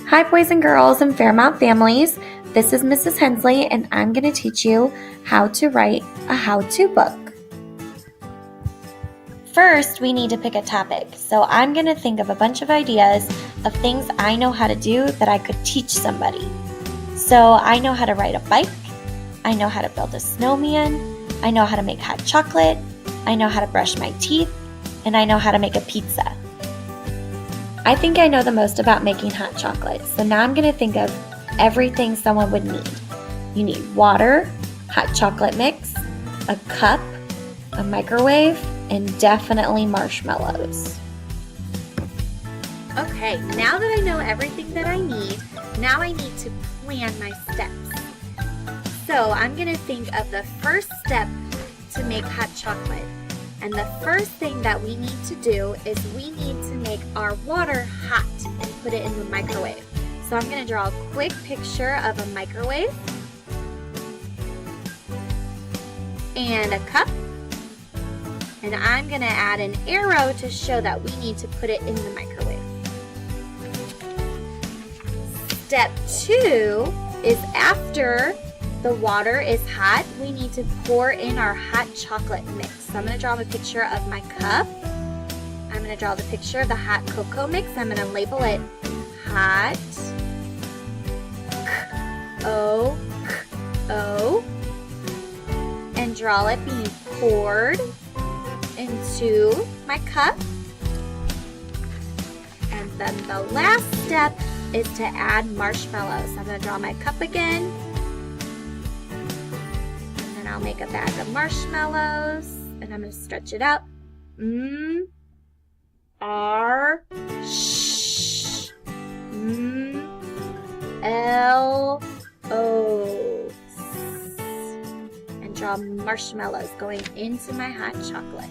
Hi, boys and girls and Fairmount families. This is Mrs. Hensley, and I'm going to teach you how to write a how-to book. First, we need to pick a topic. So I'm going to think of a bunch of ideas of things I know how to do that I could teach somebody. So I know how to ride a bike. I know how to build a snowman. I know how to make hot chocolate. I know how to brush my teeth. And I know how to make a pizza. I think I know the most about making hot chocolate, so now I'm going to think of everything someone would need. You need water, hot chocolate mix, a cup, a microwave, and definitely marshmallows. Okay, now that I know everything that I need, now I need to plan my steps. So I'm going to think of the first step to make hot chocolate. And the first thing that we need to do is we need to make our water hot and put it in the microwave. So I'm going to draw a quick picture of a microwave and a cup. And I'm going to add an arrow to show that we need to put it in the microwave. Step 2 is after the water is hot, we need to pour in our hot chocolate mix. So I'm going to draw a picture of my cup. I'm going to draw the picture of the hot cocoa mix. I'm going to label it hot O and draw it being poured into my cup. And then the last step is to add marshmallows. So I'm going to draw my cup again. I'll make a bag of marshmallows and I'm going to stretch it out. R-S-L-O and draw marshmallows going into my hot chocolate.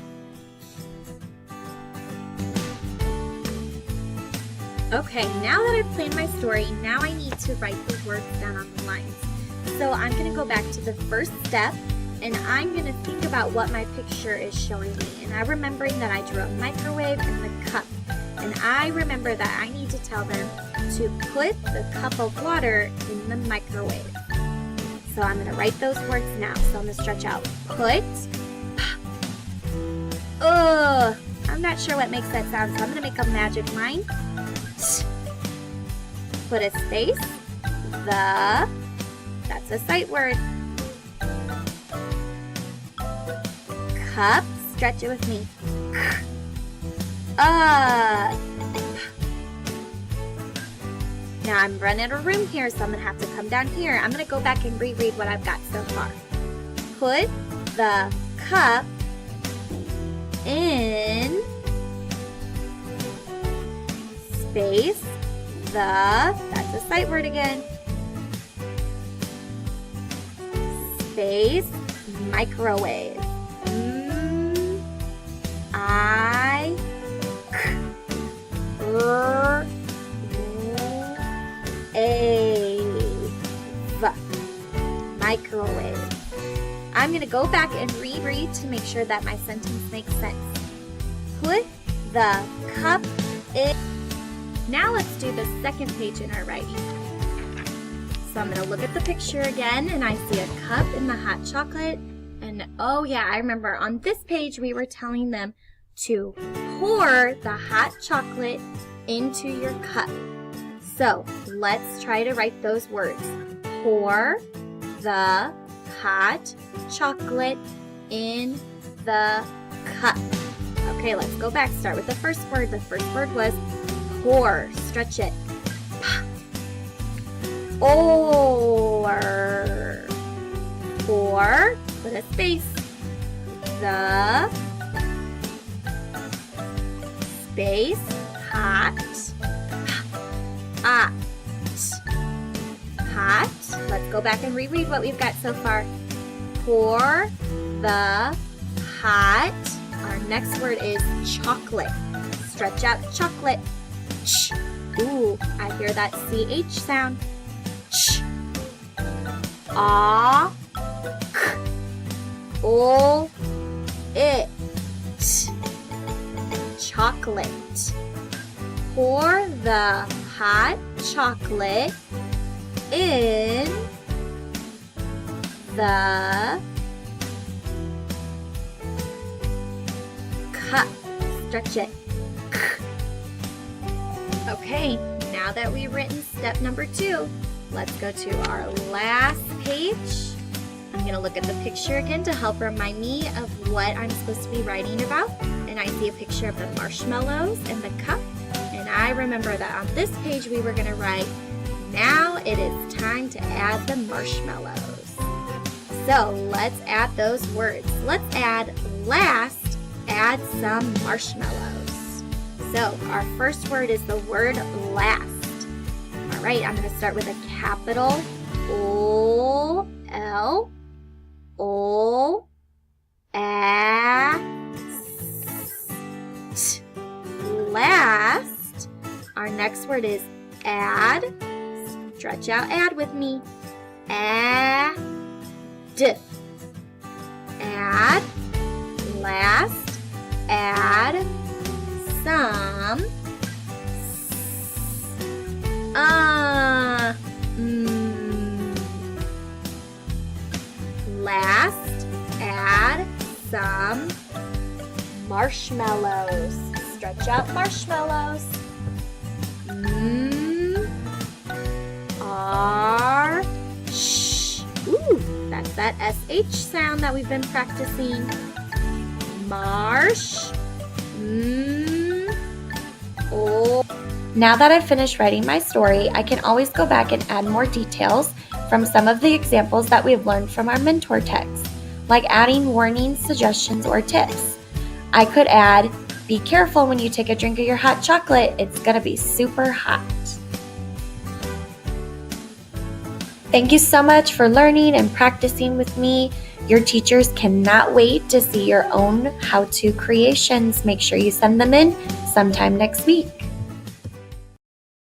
Okay, now that I've planned my story, now I need to write the words down on the lines. So I'm going to go back to the first step and I'm going to think about what my picture is showing me. And I'm remembering that I drew a microwave and the cup. And I remember that I need to tell them to put the cup of water in the microwave. So I'm going to write those words now. So I'm going to stretch out put. I'm not sure what makes that sound, so I'm going to make a magic line. Put a space. That's a sight word. Cup, stretch it with me. Now I'm running out of room here, so I'm going to have to come down here. I'm going to go back and reread what I've got so far. Put the cup in space that's a sight word again. Space microwave. Microwave. I'm going to go back and reread to make sure that my sentence makes sense. Put the cup in. Now let's do the second page in our writing. So I'm going to look at the picture again and I see a cup in the hot chocolate. And oh yeah, I remember on this page we were telling them to pour the hot chocolate into your cup. So let's try to write those words. Pour the hot chocolate in the cup. Okay, let's go back. Start with the first word. The first word was pour. Stretch it. Or. Pour. Put a space. The space hot. Hot. Let's go back and reread what we've got so far. Pour the hot. Our next word is chocolate. Stretch out chocolate. Ch. Ooh, I hear that CH sound. Ch. Ah. K. O. It. Chocolate. Pour the hot chocolate in the cup. Stretch it. Okay, now that we've written step number 2, let's go to our last page. I'm going to look at the picture again to help remind me of what I'm supposed to be writing about. And I see a picture of the marshmallows and the cup. And I remember that on this page we were going to write, now it is time to add the marshmallows. So let's add those words. Let's add last, add some marshmallows. So our first word is the word last. All right, I'm going to start with a capital O, L, O, A, S, last. Our next word is add. Stretch out add with me. Add. Add. Last. Add. Some. Last, add some marshmallows. Stretch out marshmallows. R, sh. Ooh, that's that SH sound that we've been practicing. Marsh. O. Now that I've finished writing my story, I can always go back and add more details from some of the examples that we've learned from our mentor text, like adding warnings, suggestions, or tips. I could add, be careful when you take a drink of your hot chocolate, it's going to be super hot. Thank you so much for learning and practicing with me. Your teachers cannot wait to see your own how-to creations. Make sure you send them in sometime next week.